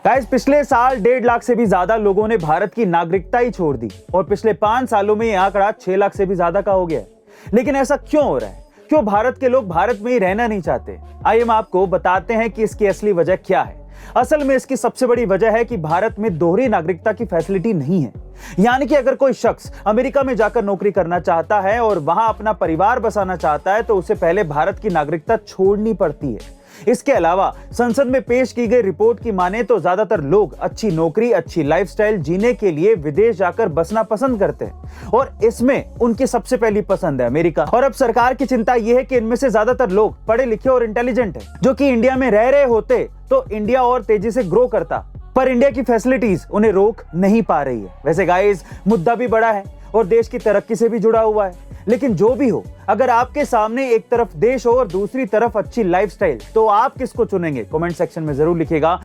Guys, पिछले साल 1.5 लाख से भी ज्यादा लोगों ने भारत की नागरिकता ही छोड़ दी और पिछले 5 सालों में यह आंकड़ा 6 लाख से भी ज्यादा का हो गया है। लेकिन ऐसा क्यों हो रहा है? क्यों भारत के लोग भारत में ही रहना नहीं चाहते? आइए हम आपको बताते हैं कि इसकी असली वजह क्या है। असल में इसकी सबसे बड़ी वजह है कि भारत में दोहरी नागरिकता की फैसिलिटी नहीं है। यानी कि अगर कोई शख्स अमेरिका में जाकर नौकरी करना चाहता है और वहां अपना परिवार बसाना चाहता है तो उसे पहले भारत की नागरिकता छोड़नी पड़ती है। इसके अलावा संसद में पेश की गई रिपोर्ट की माने तो ज्यादातर लोग अच्छी नौकरी, अच्छी लाइफस्टाइल जीने के लिए विदेश जाकर बसना पसंद करते हैं और इसमें उनकी सबसे पहली पसंद है अमेरिका। और अब सरकार की चिंता यह है कि इनमें से ज्यादातर लोग पढ़े लिखे और इंटेलिजेंट हैं, जो कि इंडिया में रह रहे होते तो इंडिया और तेजी से ग्रो करता, पर इंडिया की फैसिलिटीज उन्हें रोक नहीं पा रही है। वैसे गाइस, मुद्दा भी बड़ा है और देश की तरक्की से भी जुड़ा हुआ है। लेकिन जो भी हो, अगर आपके सामने एक तरफ देश हो और दूसरी तरफ अच्छी लाइफस्टाइल, तो आप किसको चुनेंगे? कमेंट सेक्शन में जरूर लिखिएगा।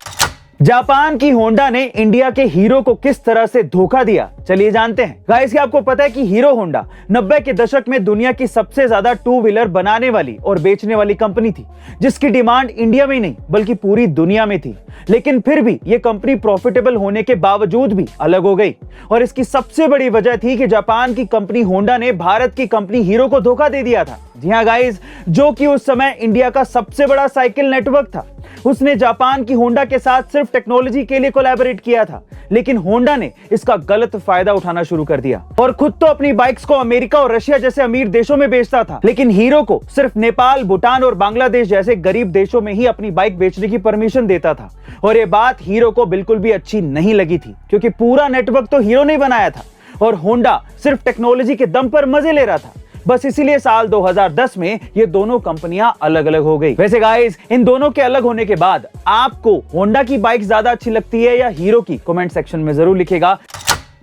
जापान की होंडा ने इंडिया के हीरो को किस तरह से धोखा दिया, चलिए जानते हैं। गाइस, क्या आपको पता है कि हीरो होंडा 90 के दशक में दुनिया की सबसे ज्यादा 2 व्हीलर बनाने वाली और बेचने वाली कंपनी थी, जिसकी डिमांड इंडिया में ही नहीं बल्कि पूरी दुनिया में थी। लेकिन फिर भी यह कंपनी प्रॉफिटेबल होने के बावजूद भी अलग हो गई और इसकी सबसे बड़ी वजह थी कि जापान की कंपनी होंडा ने भारत की कंपनी हीरो को धोखा दे दिया था। जी हां गाइस, जो कि उस समय इंडिया का सबसे बड़ा साइकिल नेटवर्क था। उसने जापान की होंडा के साथ सिर्फ टेक्नोलॉजी के लिए कोलैबोरेट किया था, लेकिन होंडा ने इसका गलत फायदा उठाना शुरू कर दिया और खुद तो अपनी बाइक्स को अमेरिका और रशिया जैसे अमीर देशों में बेचता था, लेकिन हीरो को सिर्फ नेपाल, भूटान और बांग्लादेश जैसे गरीब देशों में ही अपनी बाइक बेचने की परमिशन देता था। और ये बात हीरो को बिल्कुल भी अच्छी नहीं लगी थी, क्योंकि पूरा नेटवर्क तो हीरो ने बनाया था और होंडा सिर्फ टेक्नोलॉजी के दम पर मजे ले रहा था। बस इसीलिए साल 2010 में ये दोनों कंपनियां अलग अलग हो गई। वैसे गाइस, इन दोनों के अलग होने के बाद आपको होंडा की बाइक ज्यादा अच्छी लगती है या हीरो की? कमेंट सेक्शन में जरूर लिखिएगा।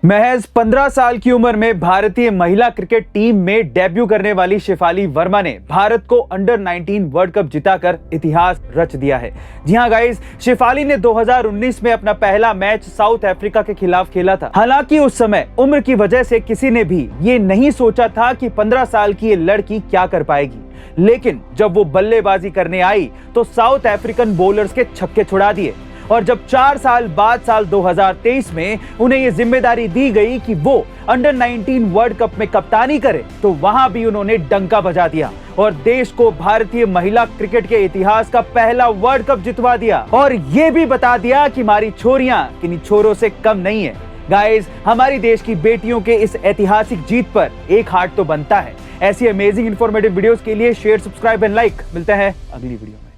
महज 15 साल की उम्र में भारतीय महिला क्रिकेट टीम में डेब्यू करने वाली शेफाली वर्मा ने भारत को अंडर 19 वर्ल्ड कप जिताकर इतिहास रच दिया है। जी हां गाइस, शेफाली ने 2019 में अपना पहला मैच साउथ अफ्रीका के खिलाफ खेला था। हालांकि उस समय उम्र की वजह से किसी ने भी ये नहीं सोचा था कि 15 साल की ये लड़की क्या कर पाएगी, लेकिन जब वो बल्लेबाजी करने आई तो साउथ अफ्रीकन बॉलर्स के छक्के छुड़ा दिए और जब 4 साल बाद साल 2023 में उन्हें यह जिम्मेदारी दी गई कि वो अंडर 19 वर्ल्ड कप में कप्तानी करे, तो वहां भी उन्होंने डंका बजा दिया और देश को भारतीय महिला क्रिकेट के इतिहास का पहला वर्ल्ड कप जितवा दिया और ये भी बता दिया कि हमारी छोरियां किन्हीं छोरों से कम नहीं है। गाइस, हमारी देश की बेटियों के इस ऐतिहासिक जीत पर एक हार्ट तो बनता है। ऐसी अमेजिंग इंफॉर्मेटिव वीडियोस के लिए शेयर, सब्सक्राइब एंड लाइक। मिलते हैं अगली वीडियो में।